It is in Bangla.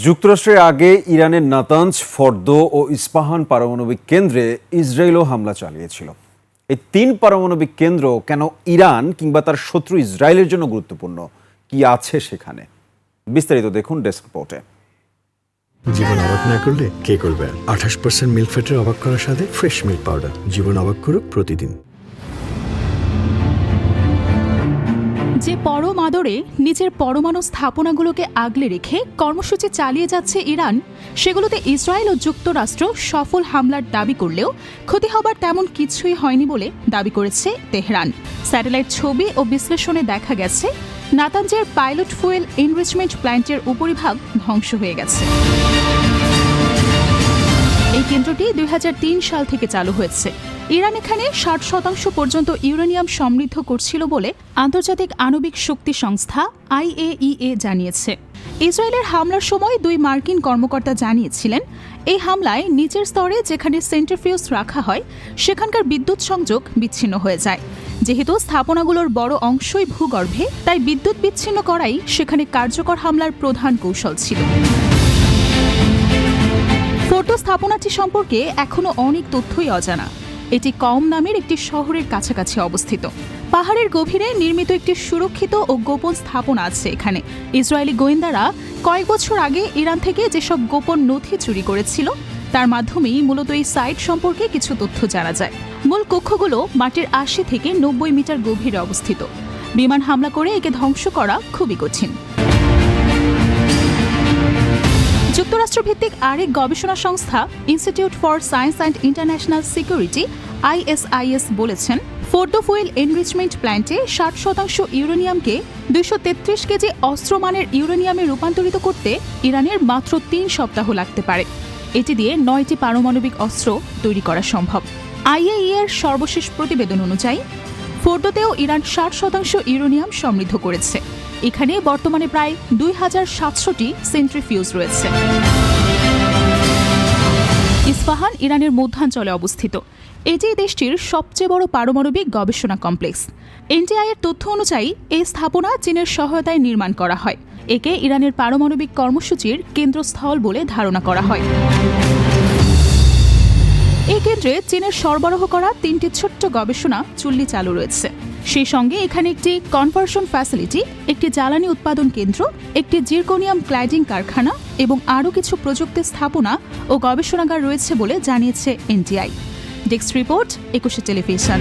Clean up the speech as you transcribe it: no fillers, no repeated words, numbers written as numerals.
যুক্তরাষ্ট্রের আগে ইরানের নাতাঞ্জ, ফর্দো ও ইস্পাহান পারমাণবিক কেন্দ্রে ইসরায়েলও হামলা চালিয়েছিল। এই 3 পারমাণবিক কেন্দ্র কেন ইরান কিংবা তার শত্রু ইসরায়েলের জন্য গুরুত্বপূর্ণ, কি আছে সেখানে, বিস্তারিত দেখুন ডেস্ক রিপোর্টে। জীবন অবাক না করলে কে করবে? 28% মিল্ক ফ্যাটের অবাক করার সাথে ফ্রেশ মিল্ক পাউডার। জীবন অবাক করুক প্রতিদিন। যে পরম আদরে নিজের পরমাণু স্থাপনাগুলোকে আগলে রেখে কর্মসূচি চালিয়ে যাচ্ছে ইরান, সেগুলোতে ইসরায়েল ও যুক্তরাষ্ট্র সফল হামলার দাবি করলেও ক্ষতি হবার তেমন কিছুই হয়নি বলে দাবি করেছে তেহরান। স্যাটেলাইট ছবি ও বিশ্লেষণে দেখা গেছে নাতাঞ্জের পাইলট ফুয়েল এনরিচমেন্ট প্ল্যান্টের উপরিভাগ ধ্বংস হয়ে গেছে। এই কেন্দ্রটি 2003 সাল থেকে চালু হয়েছে। ইরান এখানে 60% পর্যন্ত ইউরেনিয়াম সমৃদ্ধ করছিল বলে আন্তর্জাতিক আণবিক শক্তি সংস্থা IAEA জানিয়েছে। ইসরায়েলের হামলার সময় 2 মার্কিন কর্মকর্তা জানিয়েছিলেন, এই হামলায় নিচের স্তরে যেখানে সেন্ট্রিফিউজ রাখা হয় সেখানকার বিদ্যুৎ সংযোগ বিচ্ছিন্ন হয়ে যায়। যেহেতু স্থাপনাগুলোর বড় অংশই ভূগর্ভে, তাই বিদ্যুৎ বিচ্ছিন্ন করাই সেখানে কার্যকর হামলার প্রধান কৌশল ছিল। ফোর্দো স্থাপনাটি সম্পর্কে এখনও অনেক তথ্যই অজানা। এটি কম নামের একটি শহরের কাছাকাছি অবস্থিত। পাহাড়ের গভীরে নির্মিত একটি সুরক্ষিত ও গোপন স্থাপনা আছে এখানে। ইসরায়েলি গোয়েন্দারা কয়েক বছর আগে ইরান থেকে যেসব গোপন নথি চুরি করেছিল তার মাধ্যমেই মূলত এই সাইট সম্পর্কে কিছু তথ্য জানা যায়। মূল কক্ষগুলো মাটির 80 থেকে 90 মিটার গভীরে অবস্থিত। বিমান হামলা করে একে ধ্বংস করা খুবই কঠিন। যুক্তরাষ্ট্রভিত্তিক আরেক গবেষণা সংস্থা institute for science and international security ISIS বলেছেন, ফোর্দো ফুয়েল এনরিচমেন্ট প্ল্যান্টে 60% ইউরেনিয়ামকে 233 কেজি অস্ত্রমানের ইউরেনিয়ামে রূপান্তরিত করতে ইরানের মাত্র 3 সপ্তাহ লাগতে পারে। এটি দিয়ে 9টি পারমাণবিক অস্ত্র তৈরি করা সম্ভব। IAEA এর সর্বশেষ প্রতিবেদন অনুযায়ী ফোর্দোতেও ইরান 60% ইউরেনিয়াম সমৃদ্ধ করেছে। এখানে বর্তমানে প্রায় 2700টি সেন্ট্রিফিউজ রয়েছে। ইস্পাহান ইরানের মধ্যাঞ্চলে অবস্থিত। এটি দেশটির সবচেয়ে বড় পারমাণবিক গবেষণা কমপ্লেক্স। NTI এর তথ্য অনুযায়ী এই স্থাপনা চীনের সহায়তায় নির্মাণ করা হয়। একে ইরানের পারমাণবিক কর্মসূচির কেন্দ্রস্থল বলে ধারণা করা হয়। এই কেন্দ্রে চীনের সরবরাহ করা 3টি ছোট্ট গবেষণা চুল্লি চালু রয়েছে। সেই সঙ্গে এখানে একটি কনভার্সন ফ্যাসিলিটি, একটি জ্বালানি উৎপাদন কেন্দ্র, একটি জিরকোনিয়াম ক্ল্যাডিং কারখানা এবং আরও কিছু প্রযুক্তি স্থাপনা ও গবেষণাগার রয়েছে বলে জানিয়েছে NTI। Desk report, 21 television.